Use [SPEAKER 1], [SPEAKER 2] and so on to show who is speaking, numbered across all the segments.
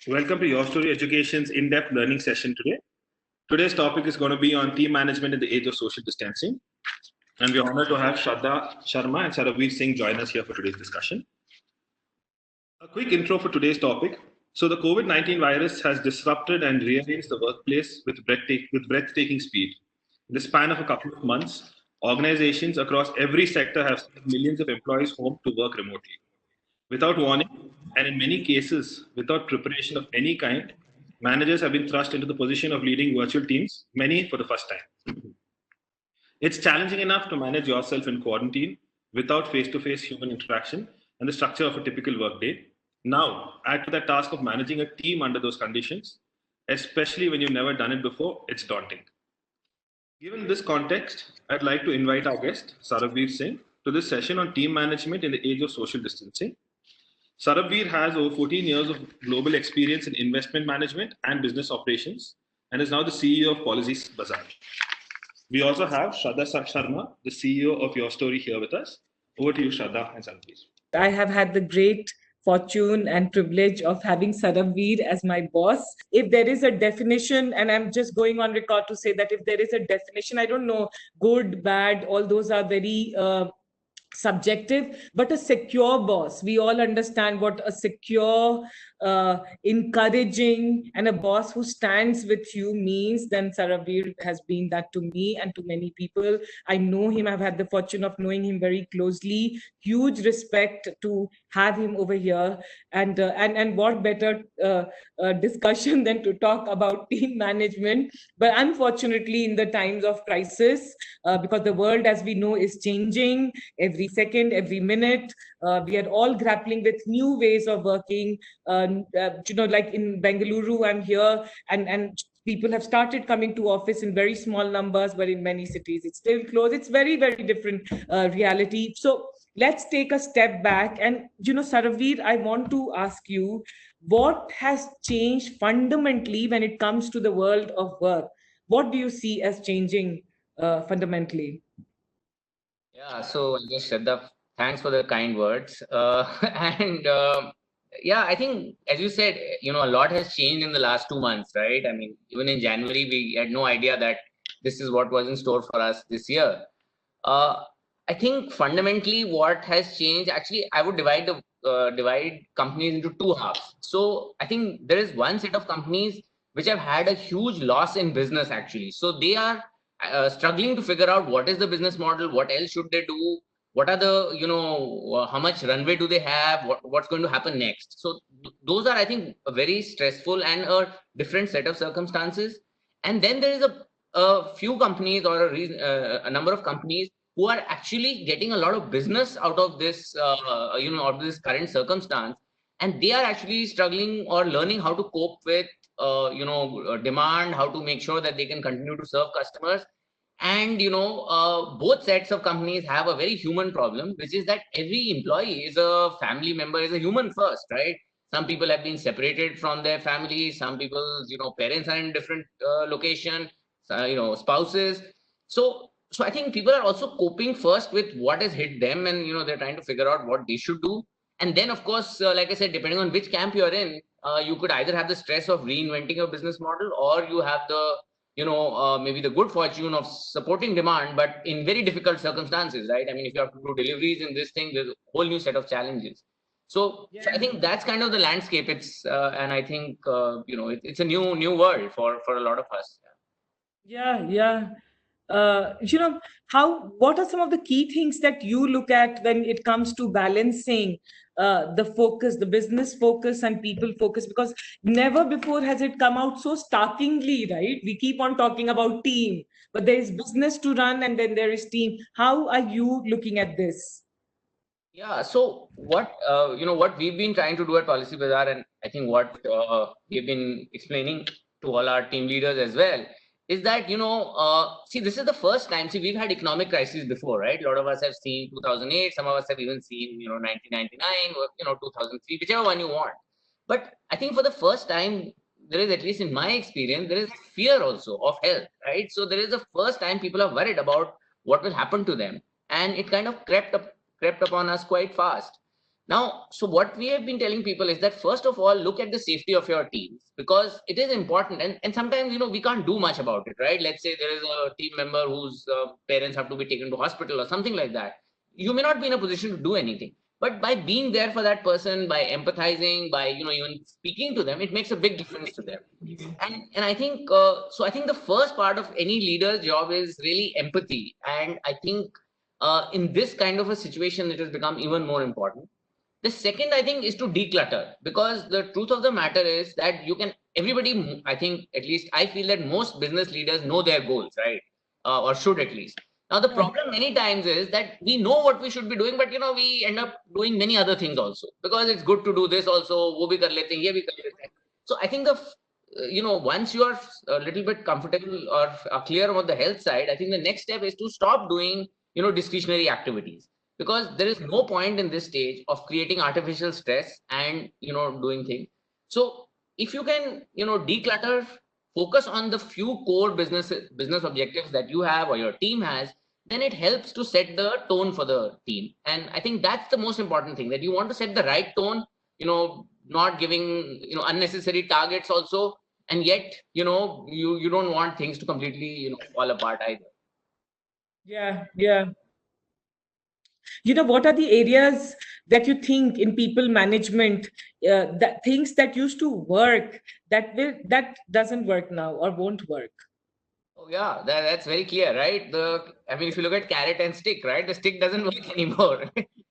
[SPEAKER 1] Welcome to Your Story Education's in-depth learning session today. Today's topic is going to be on team management in the age of social distancing. And we're honored to have Shraddha Sharma and Saravir Singh join us here for today's discussion. A quick intro for today's topic. So the COVID-19 virus has disrupted and rearranged the workplace with breathtaking speed. In the span of a couple of months, organizations across every sector have sent millions of employees home to work remotely. Without warning, and in many cases, without preparation of any kind, managers have been thrust into the position of leading virtual teams, many for the first time. It's challenging enough to manage yourself in quarantine without face to face human interaction and the structure of a typical workday. Now, add to that task of managing a team under those conditions, especially when you've never done it before, it's daunting. Given this context, I'd like to invite our guest, Saravir Singh, to this session on team management in the age of social distancing. Saravir has over 14 years of global experience in investment management and business operations and is now the CEO of Policies Bazaar. We also have Shraddha Sharma, the CEO of Your Story, here with us. Over to you, Shraddha and Saravir.
[SPEAKER 2] I have had the great fortune and privilege of having Saravir as my boss. If there is a definition, and I'm just going on record to say that if there is a definition, I don't know, good, bad, all those are very subjective, but a secure boss. We all understand what a secure, encouraging, and a boss who stands with you means. Then Saravir has been that to me and to many people. I know him. I've had the fortune of knowing him very closely. Huge respect to have him over here, and what better discussion than to talk about team management. But unfortunately, in the times of crisis, because the world, as we know, is changing every second, every minute. We are all grappling with new ways of working. Like in Bengaluru, I'm here, and people have started coming to office in very small numbers, but in many cities it's still closed. It's very, very different reality. So let's take a step back. And Saravir, I want to ask you, what has changed fundamentally when it comes to the world of work? What do you see as changing fundamentally?
[SPEAKER 3] Yeah, so I guess Shraddha, thanks for the kind words. And yeah, I think as you said, a lot has changed in the last 2 months, right? I mean, even in January, we had no idea that this is what was in store for us this year. I think fundamentally what has changed, actually, I would divide companies into two halves. So I think there is one set of companies which have had a huge loss in business, actually. So they are struggling to figure out what is the business model, what else should they do, what are the, how much runway do they have, what's going to happen next. So those are, I think, a very stressful and a different set of circumstances. And then there is a few companies or a number of companies who are actually getting a lot of business out of this, out of this current circumstance. And they are actually struggling or learning how to cope with demand, how to make sure that they can continue to serve customers. And both sets of companies have a very human problem, which is that every employee is a family member, is a human first, right? Some people have been separated from their families, some people's parents are in different location, spouses. So I think people are also coping first with what has hit them, and they're trying to figure out what they should do. And then, of course, like I said, depending on which camp you're in, you could either have the stress of reinventing your business model, or you have the, maybe the good fortune of supporting demand, but in very difficult circumstances, right? I mean, if you have to do deliveries in this thing, there's a whole new set of challenges. So I think that's kind of the landscape. It's and I think it's a new world for a lot of us.
[SPEAKER 2] Yeah. What are some of the key things that you look at when it comes to balancing the focus, the business focus and people focus? Because never before has it come out so starkingly, right? We keep on talking about team, but there is business to run and then there is team. How are you looking at this?
[SPEAKER 3] Yeah, so what we've been trying to do at Policy Bazaar, and I think what we've been explaining to all our team leaders as well, is that see, this is the first time. See, we've had economic crises before, right? A lot of us have seen 2008. Some of us have even seen 1999 or 2003, whichever one you want. But I think for the first time, there is, at least in my experience, there is fear also of health, right? So there is the first time people are worried about what will happen to them, and it kind of crept upon us quite fast. Now, so what we have been telling people is that first of all, look at the safety of your teams, because it is important. And sometimes, we can't do much about it, right? Let's say there is a team member whose parents have to be taken to hospital or something like that. You may not be in a position to do anything. But by being there for that person, by empathizing, by even speaking to them, it makes a big difference to them. And I think so. I think the first part of any leader's job is really empathy, and I think in this kind of a situation, it has become even more important. The second, I think, is to declutter, because the truth of the matter is that everybody, I think, at least I feel that most business leaders know their goals, right? Or should at least. Now, the problem many times is that we know what we should be doing, but, we end up doing many other things also, because it's good to do this also, wo bhi kar lete hain, ye bhi kar lete hain. So I think once you are a little bit comfortable or clear about the health side, I think the next step is to stop doing, discretionary activities, because there is no point in this stage of creating artificial stress and doing things. So if you can declutter, focus on the few core business objectives that you have or your team has, then it helps to set the tone for the team. And I think that's the most important thing, that you want to set the right tone, not giving unnecessary targets also, and yet you don't want things to completely fall apart either.
[SPEAKER 2] Yeah. What are the areas that you think in people management, that things that used to work that doesn't work now or won't work?
[SPEAKER 3] Oh yeah, that's very clear, right? If you look at carrot and stick, right, the stick doesn't work anymore.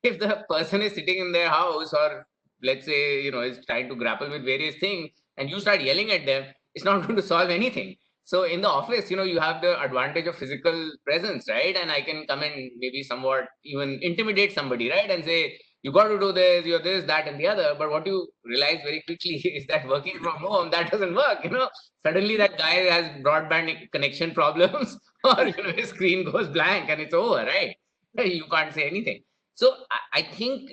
[SPEAKER 3] If the person is sitting in their house, or let's say is trying to grapple with various things, and you start yelling at them, it's not going to solve anything. So in the office, you have the advantage of physical presence, right? And I can come and maybe somewhat even intimidate somebody, right? And say, you got to do this, you're this, that, and the other. But what you realize very quickly is that working from home, that doesn't work. Suddenly that guy has broadband connection problems, or his screen goes blank and it's over, right? You can't say anything. So I think,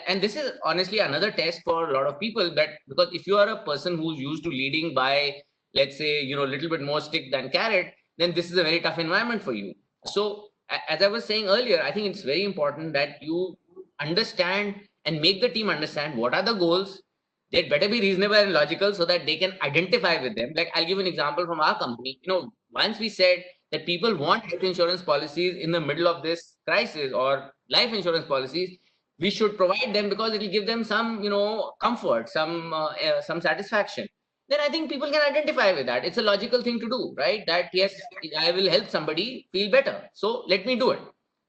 [SPEAKER 3] and this is honestly another test for a lot of people, that because if you are a person who's used to leading by, let's say, a little bit more stick than carrot, then this is a very tough environment for you. So as I was saying earlier, I think it's very important that you understand and make the team understand what are the goals. They better be reasonable and logical so that they can identify with them. Like, I'll give an example from our company. Once we said that people want health insurance policies in the middle of this crisis, or life insurance policies, we should provide them, because it will give them some, comfort, some satisfaction. Then I think people can identify with that. It's a logical thing to do, right? That yes, I will help somebody feel better, so let me do it,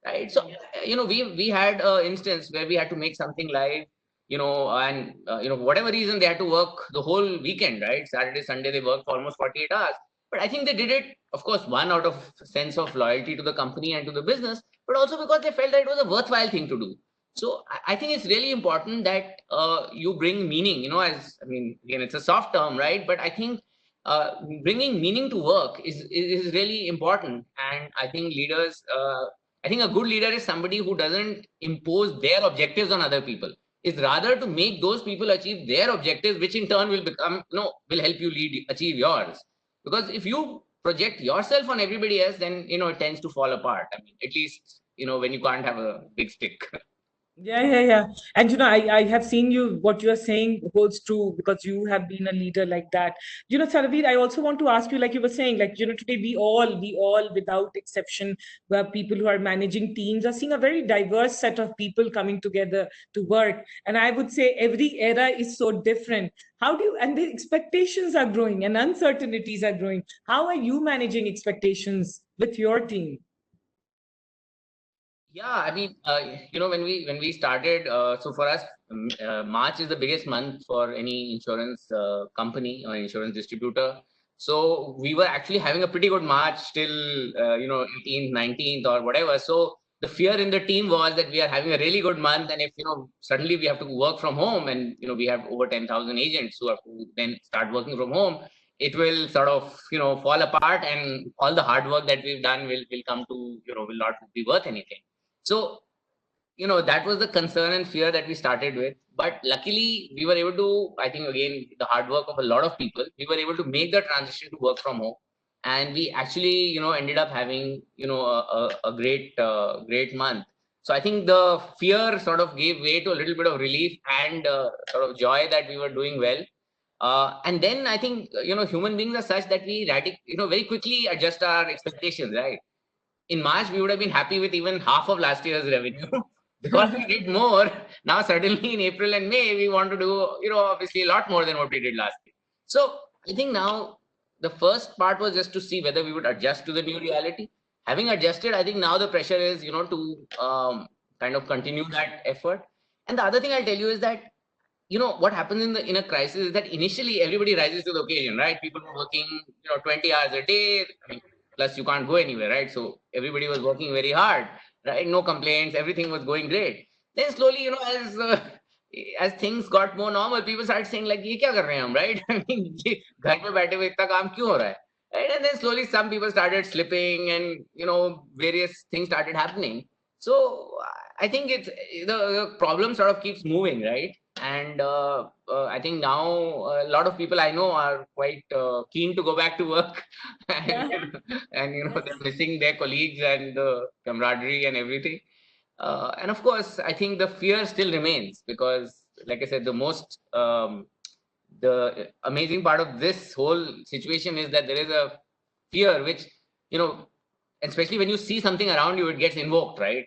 [SPEAKER 3] right? So we had an instance where we had to make something live, and whatever reason, they had to work the whole weekend, right? Saturday, Sunday, they worked for almost 48 hours. But I think they did it, of course, one, out of sense of loyalty to the company and to the business, but also because they felt that it was a worthwhile thing to do. So I think it's really important that you bring meaning, again, it's a soft term, right? But I think bringing meaning to work is really important. And I think I think a good leader is somebody who doesn't impose their objectives on other people. It's rather to make those people achieve their objectives, which in turn will will help you achieve yours. Because if you project yourself on everybody else, then it tends to fall apart. At least when you can't have a big stick.
[SPEAKER 2] Yeah. And I have seen what you are saying holds true, because you have been a leader like that. Saraveer, I also want to ask you, like you were saying, like, today we all, without exception, where people who are managing teams are seeing a very diverse set of people coming together to work. And I would say every era is so different. And the expectations are growing and uncertainties are growing. How are you managing expectations with your team?
[SPEAKER 3] Yeah, when we started, so for us, March is the biggest month for any insurance company or insurance distributor. So we were actually having a pretty good March till 18th, 19th, or whatever. So the fear in the team was that we are having a really good month, and if suddenly we have to work from home, and we have over 10,000 agents who have to then start working from home, it will sort of fall apart, and all the hard work that we've done will come to will not be worth anything. So, that was the concern and fear that we started with. But luckily, we were able to, I think, again, the hard work of a lot of people, we were able to make the transition to work from home. And we actually, ended up having, a great month. So I think the fear sort of gave way to a little bit of relief and sort of joy that we were doing well. And then I think, human beings are such that we very quickly adjust our expectations, right? In March, we would have been happy with even half of last year's revenue because we did more. Now, suddenly in April and May, we want to do, obviously a lot more than what we did last year. So I think now the first part was just to see whether we would adjust to the new reality. Having adjusted, I think now the pressure is, to kind of continue that effort. And the other thing I'll tell you is that what happens in a crisis is that initially everybody rises to the occasion, right? People were working 20 hours a day. I mean, plus you can't go anywhere, right? So everybody was working very hard, right? No complaints, everything was going great. Then slowly, as things got more normal, people started saying like, "Ye kya kar rahe hain hum," right? I mean, घर पे बैठे हुए इतना काम क्यों हो रहा है? Right? And then slowly some people started slipping, and various things started happening. So I think it's the problem sort of keeps moving, right? And I think now a lot of people I know are quite keen to go back to work, and they're missing their colleagues and the camaraderie and everything. And of course, I think the fear still remains because, like I said, the amazing part of this whole situation is that there is a fear which, especially when you see something around you, it gets invoked, right?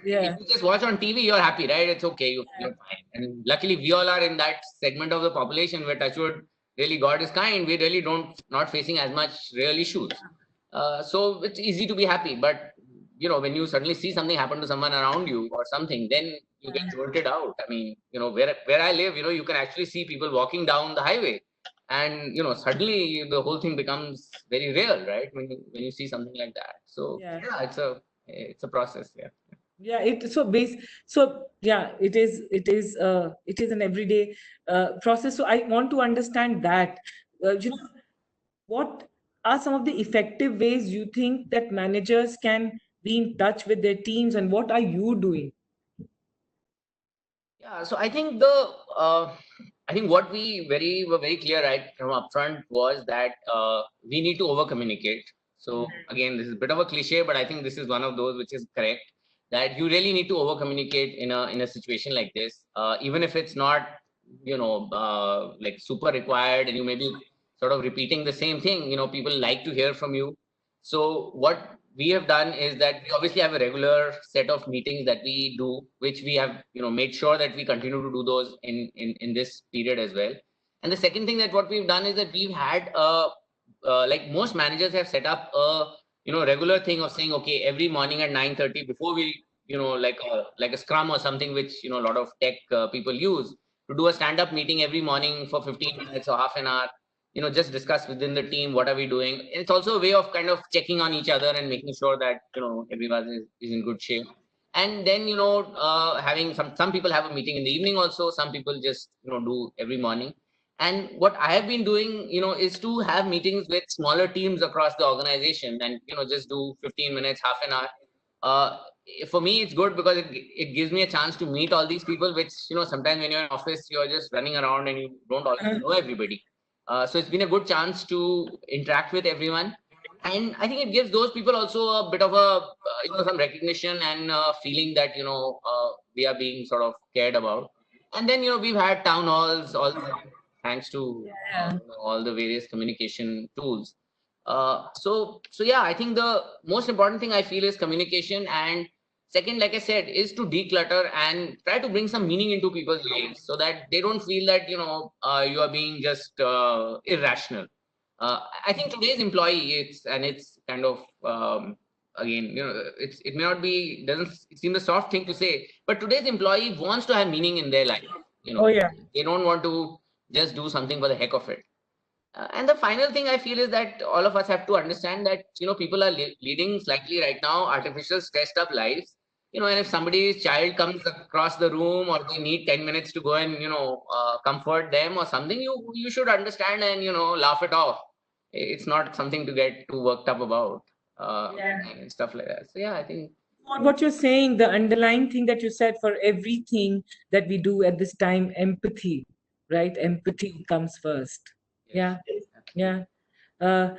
[SPEAKER 2] Yeah.
[SPEAKER 3] If you just watch on TV, you're happy, right? It's okay, you're fine. And luckily, we all are in that segment of the population where touchwood, really God is kind. We really not facing as much real issues. So it's easy to be happy. But when you suddenly see something happen to someone around you or something, then you get jolted out. I mean, where I live, you can actually see people walking down the highway, and suddenly the whole thing becomes very real, right? When you see something like that. So
[SPEAKER 2] Yeah.
[SPEAKER 3] it's a process.
[SPEAKER 2] Yeah, it is an everyday process. So I want to understand that what are some of the effective ways you think that managers can be in touch with their teams, and what are you doing?
[SPEAKER 3] Yeah, so I think what we were very clear right from upfront was that we need to over communicate. So again, this is a bit of a cliche, but I think this is one of those which is correct, that you really need to over communicate in a situation like this, even if it's not like super required, and you may be sort of repeating the same thing. People like to hear from you. So what we have done is that we obviously have a regular set of meetings that we do, which we have made sure that we continue to do those in this period as well. And the second thing that what we've done is that we've had like most managers have set up a regular thing of saying, okay, every morning at 9:30 before we like a scrum or something which a lot of tech people use, to do a stand-up meeting every morning for 15 minutes or half an hour, just discuss within the team what are we doing. And it's also a way of kind of checking on each other and making sure that everyone is in good shape. And then having some people have a meeting in the evening also, some people just do every morning. And what I have been doing is to have meetings with smaller teams across the organization, and just do 15 minutes, half an hour. For me, it's good because it gives me a chance to meet all these people, which sometimes when you're in office, you're just running around and you don't always know everybody. So it's been a good chance to interact with everyone. And I think it gives those people also a bit of a some recognition and feeling that we are being sort of cared about. And then we've had town halls, all thanks to all the various communication tools. So yeah, I think the most important thing I feel is communication, and second, like I said, is to declutter and try to bring some meaning into people's lives so that they don't feel that you are being just irrational. I think today's employee, it's kind of again, it may not be, doesn't seem the soft thing to say, but today's employee wants to have meaning in their life. They don't want to just do something for the heck of it. And the final thing I feel is that all of us have to understand that people are leading slightly right now artificial stressed up lives. And if somebody's child comes across the room, or they need 10 minutes to go and comfort them or something, you should understand and laugh it off. It's not something to get too worked up about, and stuff like that. So yeah, I think
[SPEAKER 2] what you're saying, the underlying thing that you said, for everything that we do at this time, empathy, right? Empathy comes first.
[SPEAKER 3] yes.
[SPEAKER 2] Yeah. So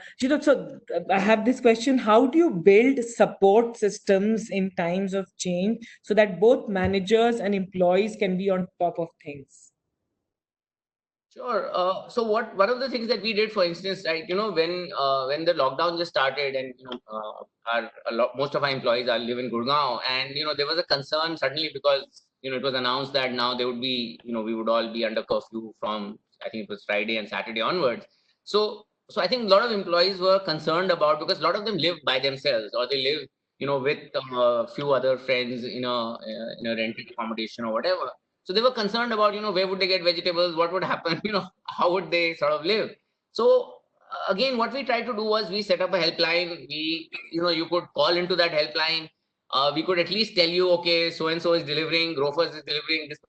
[SPEAKER 2] I have this question: how do you build support systems in times of change so that both managers and employees can be on top of things?
[SPEAKER 3] Sure. So one of the things that we did, for instance, right, when the lockdown just started, and most of our employees are live in Gurgaon, and there was a concern suddenly because it was announced that now they would be, we would all be under curfew from, I think it was Friday and Saturday onwards. So I think a lot of employees were concerned about, because a lot of them live by themselves, or they live with a few other friends in a rented accommodation or whatever. So they were concerned about, where would they get vegetables? What would happen? How would they sort of live? So again, what we tried to do was we set up a helpline. You could call into that helpline. We could at least tell you, okay, so and so is delivering, Grofers is delivering this.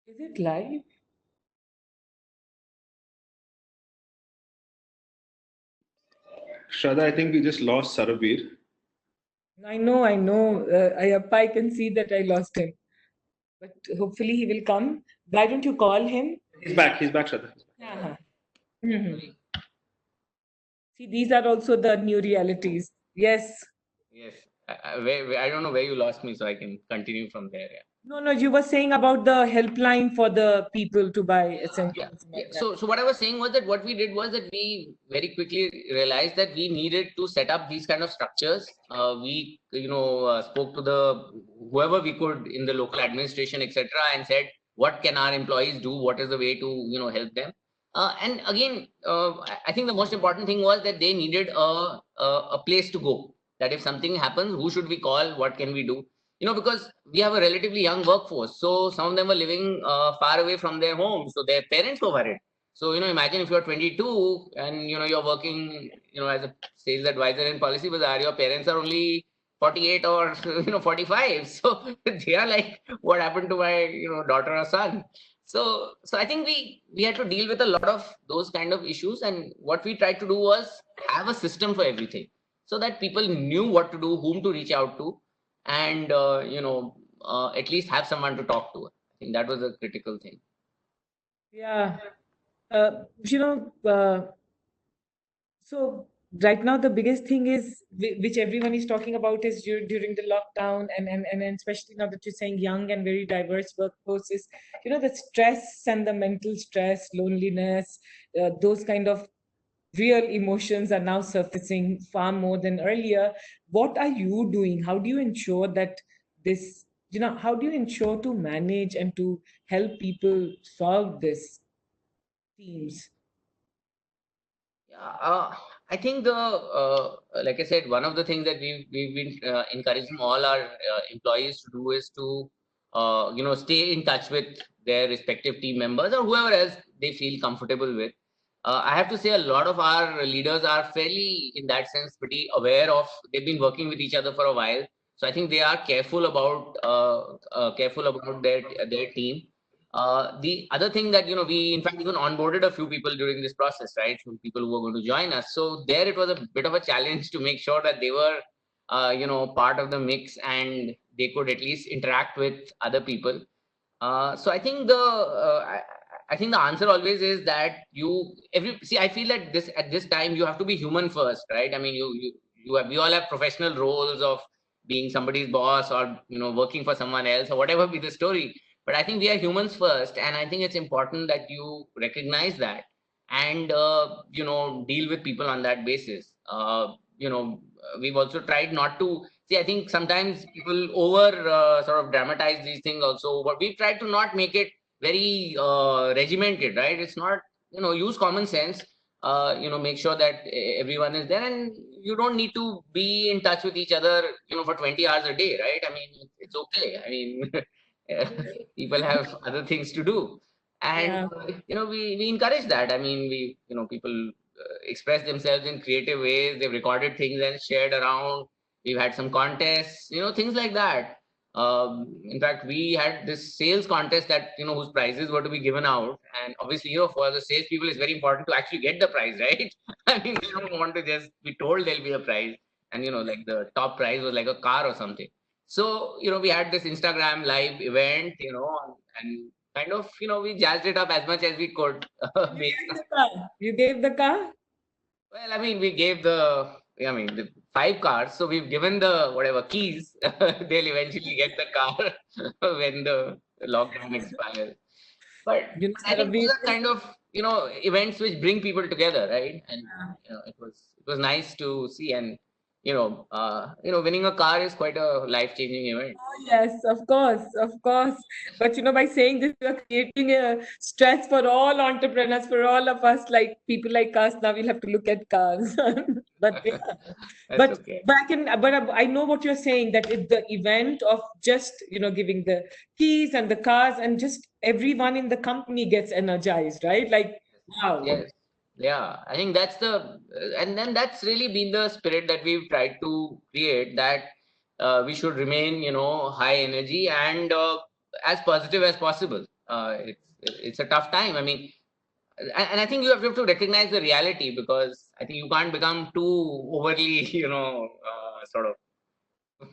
[SPEAKER 2] Is it live?
[SPEAKER 1] Shraddha, I think we just lost Sarabir.
[SPEAKER 2] I know. I can see that I lost him, but hopefully he will come. Why don't you call him?
[SPEAKER 1] He's back, Shraddha.
[SPEAKER 2] Uh-huh. Mhm. See, these are also the new realities. Yes.
[SPEAKER 3] Yes. I don't know where you lost me, so I can continue from there. Yeah.
[SPEAKER 2] No, you were saying about the helpline for the people to buy essentials.
[SPEAKER 3] Yeah. So what I was saying was that what we did was that we very quickly realized that we needed to set up these kind of structures. We spoke to whoever we could in the local administration, etc., and said, what can our employees do? What is the way to help them? And again, I think the most important thing was that they needed a place to go. That if something happens, who should we call? What can we do? Because we have a relatively young workforce. So some of them were living far away from their homes. So their parents were worried. So, imagine if you're 22 and, you're working, as a sales advisor in Policy Bazaar, your parents are only 48 or, 45. So they are like, what happened to my, daughter or son? So I think we had to deal with a lot of those kind of issues. And what we tried to do was have a system for everything so that people knew what to do, whom to reach out to, and at least have someone to talk to. I think that was a critical thing.
[SPEAKER 2] Yeah. So right now the biggest thing is which everyone is talking about is during the lockdown, and especially now that you're saying young and very diverse workforce is the stress and the mental stress, loneliness, those kind of real emotions are now surfacing far more than earlier. What are you doing? How do you ensure that this, how do you ensure to manage and to help people solve this themes?
[SPEAKER 3] Yeah, I think like I said, one of the things that we've been encouraging all our employees to do is to stay in touch with their respective team members or whoever else they feel comfortable with. I have to say a lot of our leaders are fairly, in that sense, pretty aware of, they've been working with each other for a while. So I think they are careful about their team. The other thing that, we in fact even onboarded a few people during this process, right? Some people who were going to join us. So there it was a bit of a challenge to make sure that they were, part of the mix and they could at least interact with other people. So I think I think the answer always is that I feel that at this time you have to be human first, right? I mean, we all have professional roles of being somebody's boss or working for someone else or whatever be the story. But I think we are humans first, and I think it's important that you recognize that and deal with people on that basis. We've also tried not to see. I think sometimes people over sort of dramatize these things also, but we've tried to not make it very regimented, right? It's not, use common sense. Make sure that everyone is there, and you don't need to be in touch with each other, for 20 hours a day, right? I mean, it's okay. I mean, people have other things to do, and we encourage that. I mean, people express themselves in creative ways. They've recorded things and shared around. We've had some contests, things like that. In fact, we had this sales contest that whose prizes were to be given out, and obviously, for the sales people, it's very important to actually get the prize, right? I mean, they don't want to just be told there'll be a prize, and like the top prize was like a car or something. So, we had this Instagram live event, and kind of, we jazzed it up as much as we could.
[SPEAKER 2] You gave the car?
[SPEAKER 3] Well, I mean, we gave the 5 cars. So we've given the whatever keys. They'll eventually get the car when the lockdown expires. But I think those are kind of, events which bring people together, right? And it was nice to see. And winning a car is quite a life-changing event.
[SPEAKER 2] Oh, yes, of course. But by saying this, you are creating a stress for all entrepreneurs, for all of us, like people like us. Now we'll have to look at cars. But yeah.
[SPEAKER 3] Okay.
[SPEAKER 2] But I know what you're saying, that it's the event of just giving the keys and the cars, and just everyone in the company gets energized, right? Like, wow.
[SPEAKER 3] Yes. Yeah, I think and then that's really been the spirit that we've tried to create, that we should remain, high energy and as positive as possible. It's a tough time. I mean, and I think you have to recognize the reality, because I think you can't become too overly, sort of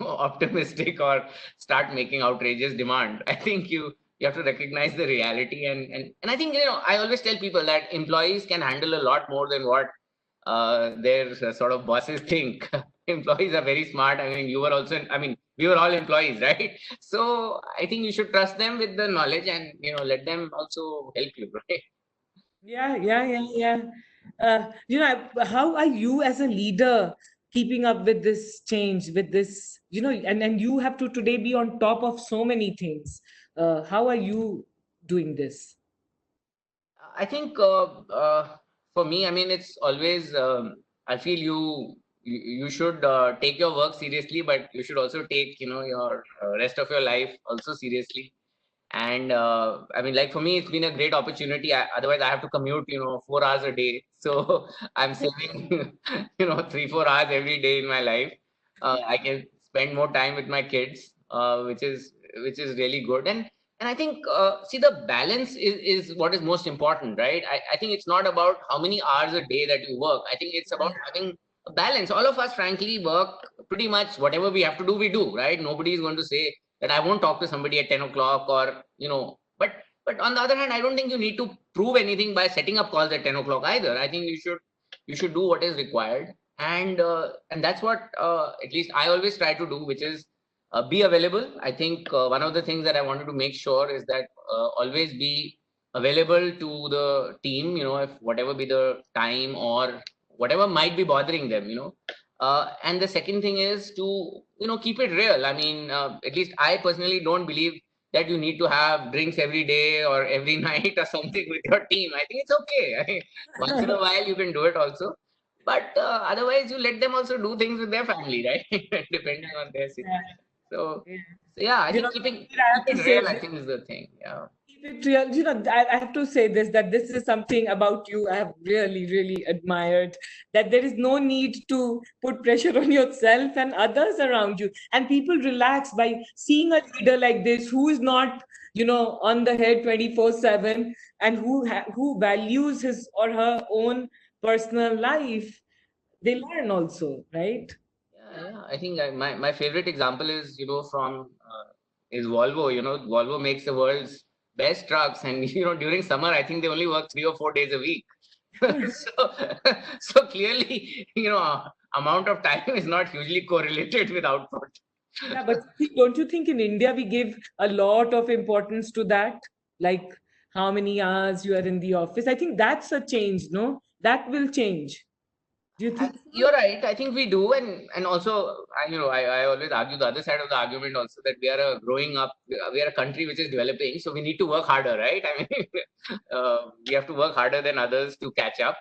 [SPEAKER 3] optimistic or start making outrageous demand. I think you have to recognize the reality, and I think I always tell people that employees can handle a lot more than what their sort of bosses think. Employees are very smart. I mean, we were all employees, right? So I think you should trust them with the knowledge, and let them also help you, right?
[SPEAKER 2] Yeah. How are you as a leader keeping up with this change, with this, and you have to today be on top of so many things. How are you doing this?
[SPEAKER 3] I think for me, I mean, it's always, I feel you should take your work seriously, but you should also take, your rest of your life also seriously. And I mean, like for me, it's been a great opportunity. Otherwise, I have to commute, 4 hours a day. So I'm saving, 3-4 hours every day in my life. I can spend more time with my kids, which is really good. And I think, see, the balance is what is most important, right? I think it's not about how many hours a day that you work. I think it's about having a balance. All of us, frankly, work pretty much whatever we have to do, we do, right? Nobody is going to say that I won't talk to somebody at 10 o'clock, or, but on the other hand, I don't think you need to prove anything by setting up calls at 10 o'clock either. I think you should do what is required. And that's what, at least I always try to do, which is be available. I think one of the things that I wanted to make sure is that always be available to the team, if whatever be the time or whatever might be bothering them, and the second thing is to, keep it real. I mean, at least I personally don't believe that you need to have drinks every day or every night or something with your team. I think it's okay. I mean, once in a while you can do it also. But otherwise, you let them also do things with their family, right? Depending on their situation. So yeah, I think keeping it real, I think, is the thing. Yeah.
[SPEAKER 2] Keep it real. I have to say this, that this is something about you I have really, really admired, that there is no need to put pressure on yourself and others around you. And people relax by seeing a leader like this, who is not, on the head 24/7, and who values his or her own personal life. They learn also, right?
[SPEAKER 3] Yeah. I think my favorite example is, from is Volvo. Volvo makes the world's best trucks, and during summer, I think they only work 3 or 4 days a week. so clearly, amount of time is not hugely correlated with output.
[SPEAKER 2] Yeah, but don't you think in India we give a lot of importance to that? Like how many hours you are in the office? I think that's a change, no? That will change. Do you think?
[SPEAKER 3] You're right. I think we do, and also, I always argue the other side of the argument also, that we are we are a country which is developing, so we need to work harder, right? I mean, we have to work harder than others to catch up.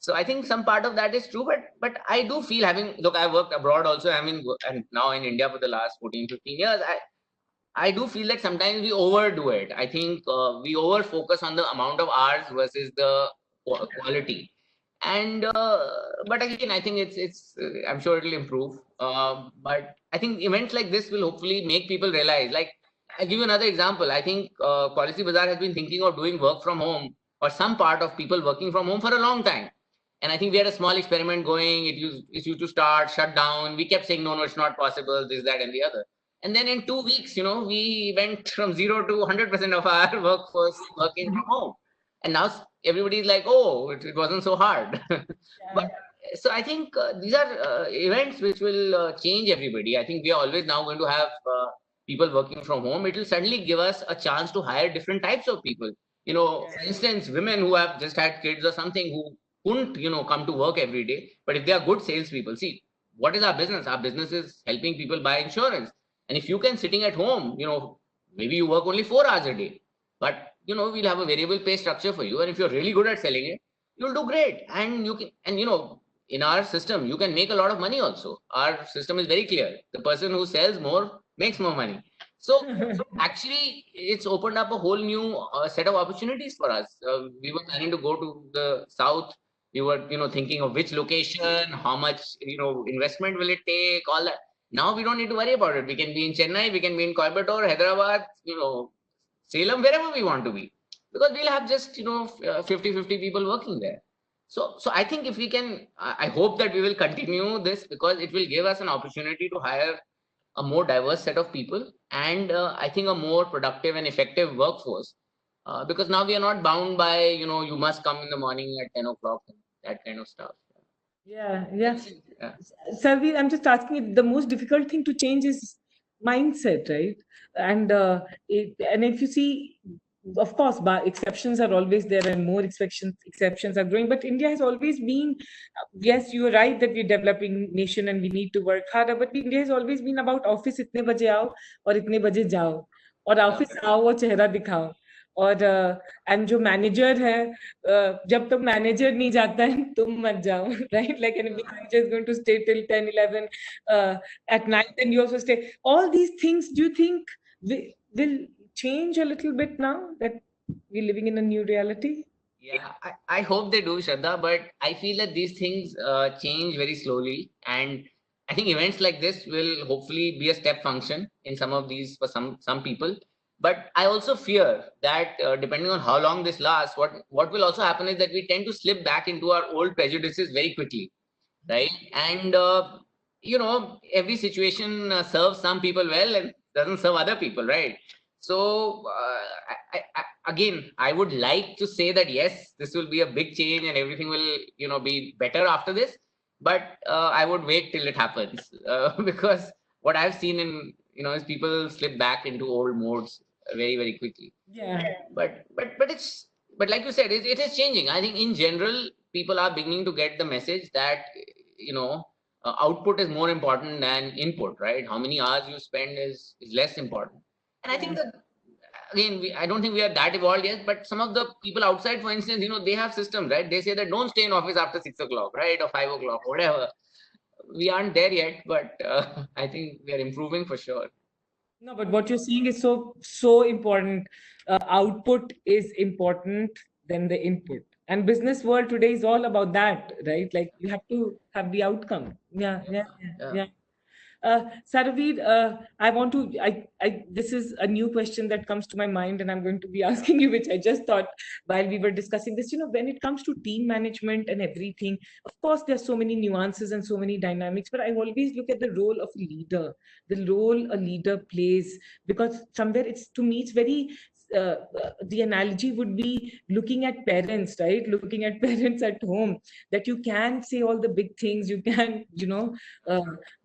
[SPEAKER 3] So I think some part of that is true, but I do feel, I worked abroad also, and now in India for the last 14, 15 years, I do feel that sometimes we overdo it. I think we over focus on the amount of hours versus the quality. And but again, I think it's I'm sure it'll improve. But I think events like this will hopefully make people realize. Like, I'll give you another example. I think Policybazaar has been thinking of doing work from home, or some part of people working from home, for a long time. And I think we had a small experiment going. It used to start, shut down. We kept saying, no, it's not possible, this, that, and the other. And then in 2 weeks, we went from 0 to 100% of our workforce working from home. And now everybody's like, oh, it wasn't so hard. But so I think these are events which will change everybody. I think we are always now going to have people working from home. It will certainly give us a chance to hire different types of people. For instance, women who have just had kids or something who couldn't, come to work every day. But if they are good salespeople, see, what is our business? Our business is helping people buy insurance. And if you can sitting at home, maybe you work only 4 hours a day, but we'll have a variable pay structure for you. And if you're really good at selling it, you'll do great. And you can, and in our system, you can make a lot of money also. Our system is very clear. The person who sells more makes more money. So actually, it's opened up a whole new set of opportunities for us. We were planning to go to the south. We were, thinking of which location, how much, investment will it take, all that. Now we don't need to worry about it. We can be in Chennai, we can be in Coimbatore, Hyderabad, Salem, wherever we want to be, because we'll have just 50 people working there. So I think if we can, I hope that we will continue this, because it will give us an opportunity to hire a more diverse set of people, and I think a more productive and effective workforce, because now we are not bound by you must come in the morning at 10 o'clock and that kind of stuff.
[SPEAKER 2] Yeah. Sarveer, I'm just asking you, the most difficult thing to change is mindset, right? And if you see, of course, exceptions are always there, and more exceptions are growing. But India has always been, yes, you are right that we're developing nation and we need to work harder. But India has always been about office itne baje aao aur itne baje jao, और office आओ और चेहरा दिखाओ, और and जो manager है, जब तक मैनेजर नहीं जाता है तुम मत जाओ, right? Like an manager is going to stay till 10 11 at night, and you also stay. All these things, do you think will change a little bit now that we're living in a new reality?
[SPEAKER 3] Yeah, I hope they do, Shraddha, but I feel that these things change very slowly, and I think events like this will hopefully be a step function in some of these for some people. But I also fear that depending on how long this lasts, what will also happen is that we tend to slip back into our old prejudices very quickly, right? And every situation serves some people well and doesn't serve other people, right? So again, I would like to say that yes, this will be a big change and everything will be better after this, but I would wait till it happens, because what I've seen is people slip back into old modes very, very quickly.
[SPEAKER 2] Yeah.
[SPEAKER 3] But like you said, it is changing. I think in general, people are beginning to get the message that output is more important than input, right? How many hours you spend is less important. And I think that, again, I don't think we are that evolved yet, but some of the people outside, for instance, they have systems, right? They say that don't stay in office after 6 o'clock, right? Or 5 o'clock, whatever. We aren't there yet, but I think we are improving for sure.
[SPEAKER 2] No, but what you're saying is so important. Output is important than the input. And business world today is all about that, right? Like you have to have the outcome. Yeah. Sarveer, this is a new question that comes to my mind, and I'm going to be asking you, which I just thought while we were discussing this. When it comes to team management and everything, of course, there's so many nuances and so many dynamics, but I always look at the role of a leader, the role a leader plays, because somewhere to me, it's very, the analogy would be looking at parents, right? Looking at parents at home, that you can say all the big things, you can,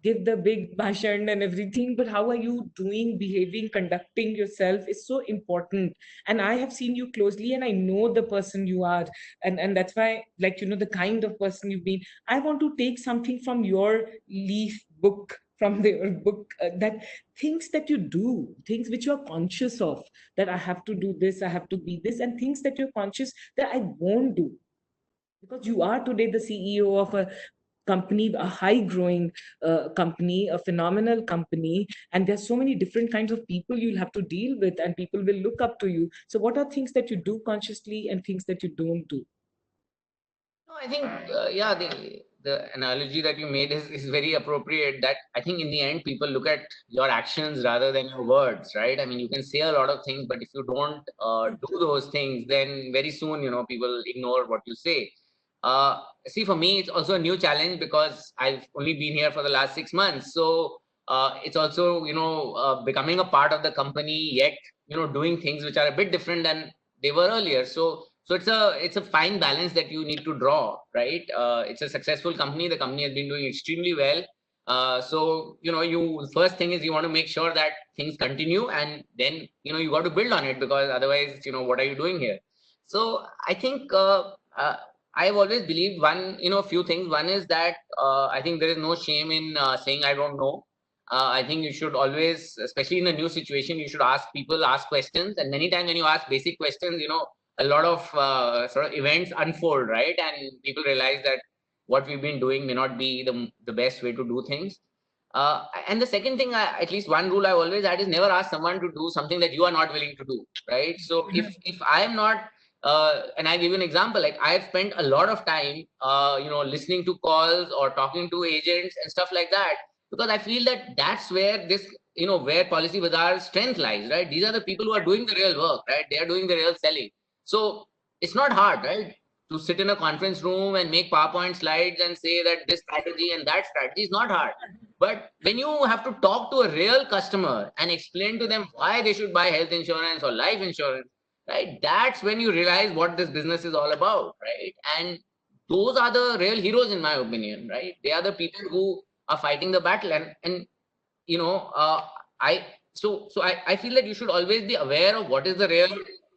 [SPEAKER 2] give the big bhashan and everything, but how are you doing, behaving, conducting yourself is so important. And I have seen you closely, and I know the person you are, and that's why, like, the kind of person you've been. I want to take something from your leaf book, from their book, that things that you do, things which you're conscious of, that I have to do this, I have to be this, and things that you're conscious that I won't do, because you are today the CEO of a company, a high growing company, a phenomenal company, and there's so many different kinds of people you'll have to deal with, and people will look up to you. So what are things that you do consciously and things that you don't do?
[SPEAKER 3] No, I think the analogy that you made is very appropriate, that I think in the end people look at your actions rather than your words, right? I mean, you can say a lot of things, but if you don't do those things, then very soon people ignore what you say. See, for me, it's also a new challenge because I've only been here for the last 6 months. So It's also, becoming a part of the company, yet, doing things which are a bit different than they were earlier. So it's a fine balance that you need to draw, right? It's a successful company. The company has been doing extremely well. So the first thing is you want to make sure that things continue, and then you got to build on it, because otherwise, what are you doing here? So I think I've always believed few things. One is that I think there is no shame in saying I don't know. I think you should always, especially in a new situation, you should ask questions. And many times when you ask basic questions, a lot of sort of events unfold, right? And people realize that what we've been doing may not be the best way to do things. And the second thing, at least one rule I always had, is never ask someone to do something that you are not willing to do, right? So if I am not, and I give you an example, like I've spent a lot of time, listening to calls or talking to agents and stuff like that, because I feel that that's where where Policybazaar's strength lies, right? These are the people who are doing the real work, right? They are doing the real selling. So it's not hard, right, to sit in a conference room and make PowerPoint slides and say that this strategy and that strategy is not hard. But when you have to talk to a real customer and explain to them why they should buy health insurance or life insurance, right, that's when you realize what this business is all about, right? And those are the real heroes, in my opinion, right? They are the people who are fighting the battle. And I feel that you should always be aware of what is the real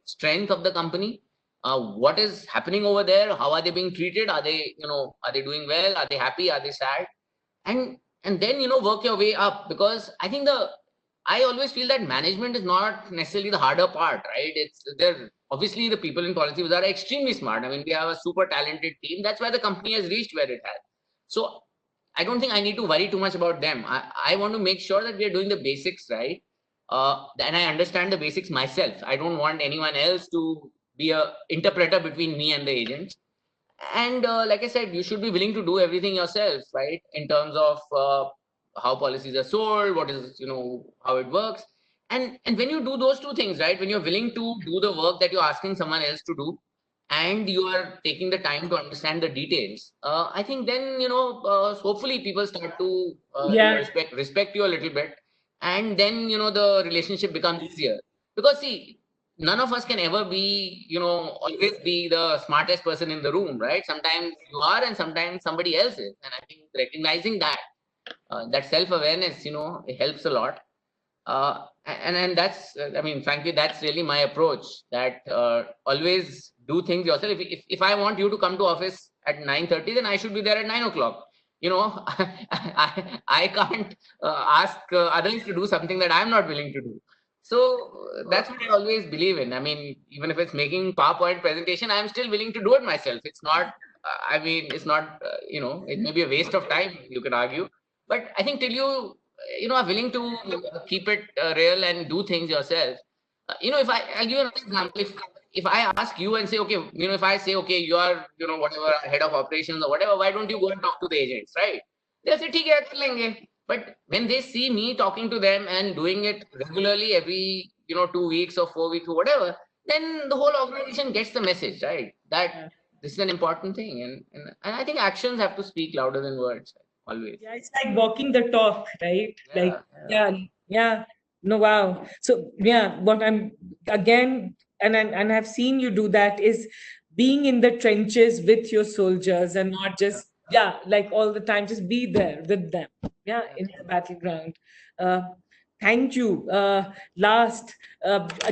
[SPEAKER 3] strength of the company, what is happening over there, how are they being treated, are they doing well, are they happy, are they sad, and then work your way up. Because I always feel that management is not necessarily the harder part, right? They're obviously, the people in Policybazaar are extremely smart. I mean, we have a super talented team. That's why the company has reached where it has. So I don't think I need to worry too much about them. I want to make sure that we are doing the basics right. And I understand the basics myself. I don't want anyone else to be a interpreter between me and the agents. And like I said, you should be willing to do everything yourself, right? In terms of how policies are sold, what is, how it works. And when you do those two things, right, when you're willing to do the work that you're asking someone else to do, and you are taking the time to understand the details, I think then, hopefully people start to respect you a little bit. And then, the relationship becomes easier. Because see, none of us can ever be, always be the smartest person in the room, right? Sometimes you are, and sometimes somebody else is. And I think recognizing that, that self-awareness, it helps a lot. And that's, I mean, frankly, that's really my approach, that always do things yourself. If I want you to come to office at 9:30, then I should be there at 9 o'clock. I can't ask others to do something that I'm not willing to do. So that's what I always believe in. I mean, even if it's making PowerPoint presentation, I'm still willing to do it myself. It's not, it's not, it may be a waste of time, you can argue. But I think till you are willing to keep it real and do things yourself. If I'll give you another example. If I ask you and say, okay, if I say, okay, you are, whatever, head of operations or whatever, why don't you go and talk to the agents, right? They'll say, "ठीक है, कर लेंगे." But when they see me talking to them and doing it regularly every, 2 weeks or 4 weeks or whatever, then the whole organization gets the message, right? That this is an important thing. And I think actions have to speak louder than words, always.
[SPEAKER 2] Yeah, it's like walking the talk, right? Yeah. No, wow. So yeah, what I'm again, and I've seen you do that, is being in the trenches with your soldiers and not just like all the time, just be there with them, in the battleground. Thank you. Last,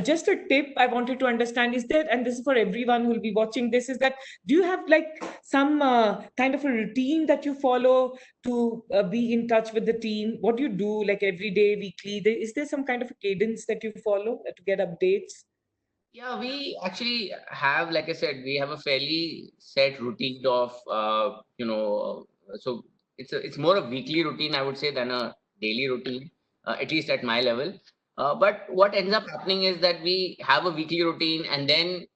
[SPEAKER 2] just a tip I wanted to understand is that, and this is for everyone who will be watching this, is that do you have like some kind of a routine that you follow to be in touch with the team? What do you do, like every day, weekly? Is there some kind of a cadence that you follow to get updates?
[SPEAKER 3] Yeah, we actually have, like I said, we have a fairly set routine of, so it's more a weekly routine, I would say, than a daily routine, at least at my level. But what ends up happening is that we have a weekly routine, and then,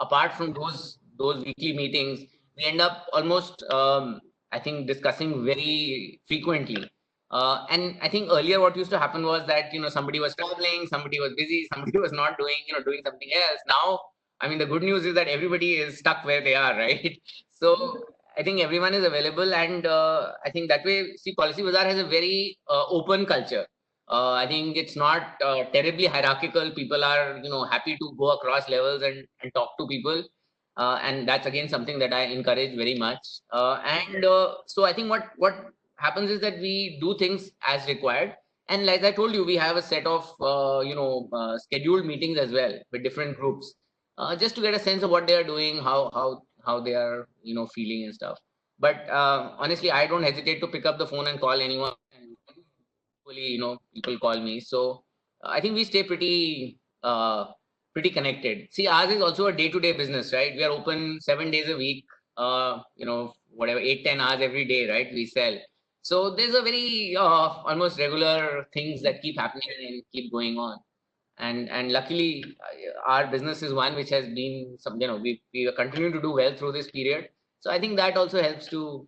[SPEAKER 3] apart from those weekly meetings, we end up almost, I think, discussing very frequently. And I think earlier what used to happen was that, somebody was traveling, somebody was busy, somebody was not doing, doing something else. Now, I mean, the good news is that everybody is stuck where they are, right? So I think everyone is available, and I think that way, see, Policy Bazaar has a very open culture. I think it's not terribly hierarchical. People are, happy to go across levels and talk to people. And that's again something that I encourage very much. So I think what happens is that we do things as required. And like I told you, we have a set of scheduled meetings as well with different groups, just to get a sense of what they are doing, how they are feeling and stuff. But honestly, I don't hesitate to pick up the phone and call anyone. And hopefully, people call me. So I think we stay pretty connected. See, ours is also a day-to-day business, right? We are open 7 days a week. Whatever, 8-10 hours every day, right? We sell. So there's a very almost regular things that keep happening and keep going on. And luckily, our business is one which has been we are continuing to do well through this period. So I think that also helps to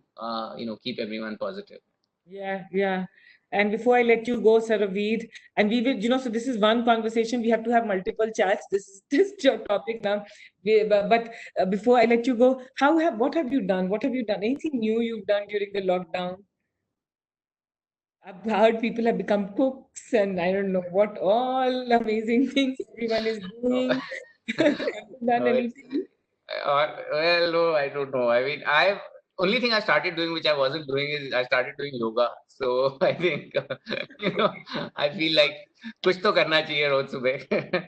[SPEAKER 3] keep everyone positive.
[SPEAKER 2] Yeah. And before I let you go, Saraveer, and we will, so this is one conversation. We have to have multiple chats. This is your topic now. But before I let you go, what have you done? What have you done? Anything new you've done during the lockdown? I've heard people have become cooks, and I don't know what all amazing things everyone is doing. Have you done
[SPEAKER 3] No,
[SPEAKER 2] anything?
[SPEAKER 3] well, no, I don't know. I mean, only thing I started doing, which I wasn't doing, is I started doing yoga. So I think, I feel like kuch to karna chahiye roz subah.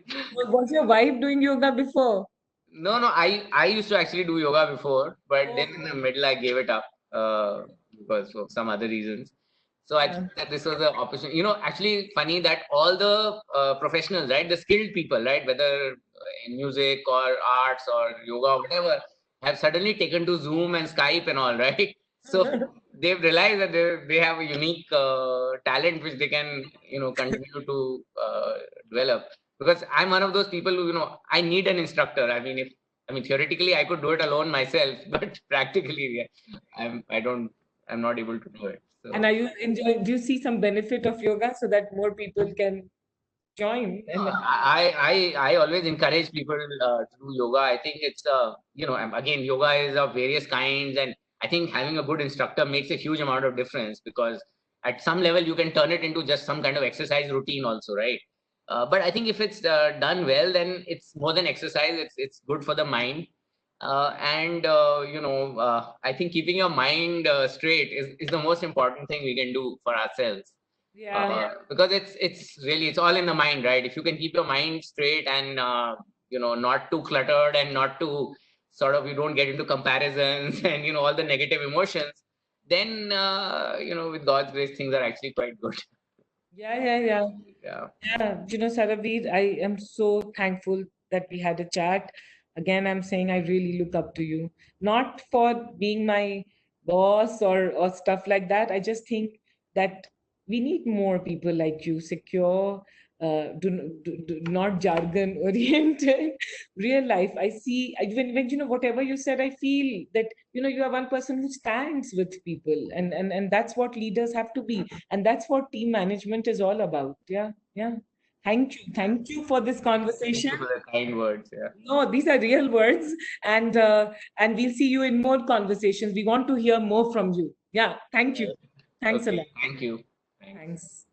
[SPEAKER 2] Was your wife doing yoga before?
[SPEAKER 3] No, I used to actually do yoga before, but then in the middle I gave it up because of some other reasons. So I think that this was an opportunity. Actually funny that all the professionals, right, the skilled people, right, whether in music or arts or yoga, whatever, have suddenly taken to Zoom and Skype and all, right? So they've realized that they have a unique talent which they can, continue to develop. Because I'm one of those people who, I need an instructor. I mean, theoretically I could do it alone myself, but practically, yeah, I'm not able to do it. So.
[SPEAKER 2] And are you enjoying? Do you see some benefit of yoga so that more people can join?
[SPEAKER 3] I always encourage people to do yoga. I think it's again, yoga is of various kinds, and I think having a good instructor makes a huge amount of difference, because at some level you can turn it into just some kind of exercise routine also, right? But I think if it's done well, then it's more than exercise. It's good for the mind. I think keeping your mind straight is the most important thing we can do for ourselves. Because it's all in the mind, right? If you can keep your mind straight and not too cluttered and not too sort of, you don't get into comparisons and all the negative emotions, then with God's grace things are actually quite good.
[SPEAKER 2] Yeah. Saraveer, I am so thankful that we had a chat. Again, I'm saying I really look up to you, not for being my boss or stuff like that. I just think that we need more people like you, secure, not jargon oriented, real life. I see, when whatever you said, I feel that you are one person who stands with people, and that's what leaders have to be, and that's what team management is all about. Yeah. Thank you for this conversation.
[SPEAKER 3] Thank you for the kind words. Yeah.
[SPEAKER 2] No, these are real words, and we'll see you in more conversations. We want to hear more from you. Yeah, thank you. Thanks a lot.
[SPEAKER 3] Thank you.
[SPEAKER 2] Thanks.